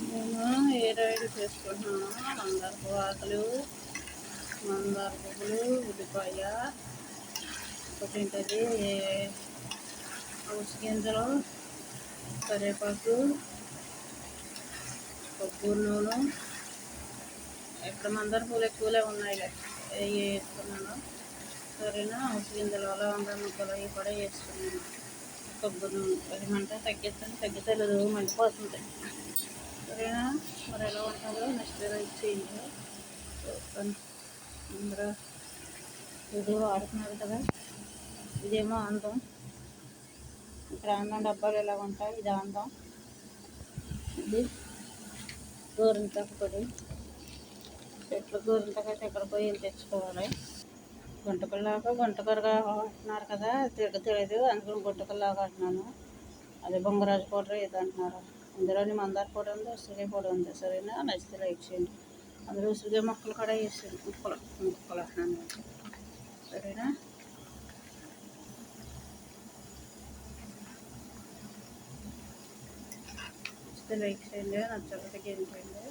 నేను hair oil చేసుకుంటున్నాను. మందార ఆకులు, మందార పువ్వులు, ఉల్లిపాయ, ఒకటి ఏంటది అవిసె గింజలు, కరివేపాకు, కొబ్బరి నూనె. ఇక్కడ మందార పూలు ఎక్కువలే ఉన్నాయి, అవి వేసుకున్నాను. సరేనా, అవిసె గింజలు అలా వంద ముక్కలు అవి కూడా వేసుకున్నాను. కొబ్బరి నూనె అది మంట తగ్గితే లేదు మండిపోతుంది. సరేనా, మరి ఎలా ఉంటుందో నెక్స్ట్ లైక్ చేయండి. అందరూ ఇది వాడుతున్నారు కదా. ఇదేమో అందం, ఇక్కడ అందం డబ్బాలు ఎలా ఉంటాయి, ఇది అందం. ఇది గోరింటాకు పొడి, చెట్లు గోరింటాకైతే ఎక్కడ పోయి తెచ్చుకోవాలి. గుంటకరగా అంటున్నారు కదా, తెలియదు అందుకని గుంటకల్లాగా అంటున్నాను. అది బొంగరాజు పౌడర్ ఇది అంటున్నారు. ఇందులోని మందార పొడి ఉంది, ఉసిరికాయ పొడి ఉంది. సరేనా, నచ్చితే లైక్ చేయండి. అందులో ఉసిరికాయ ముక్కలు కూడా వేసాను, ముక్కలు అంటున్నాను. సరేనా, నచ్చితే లైక్ చేయండి, నచ్చకపోతే ఏం చేయండి.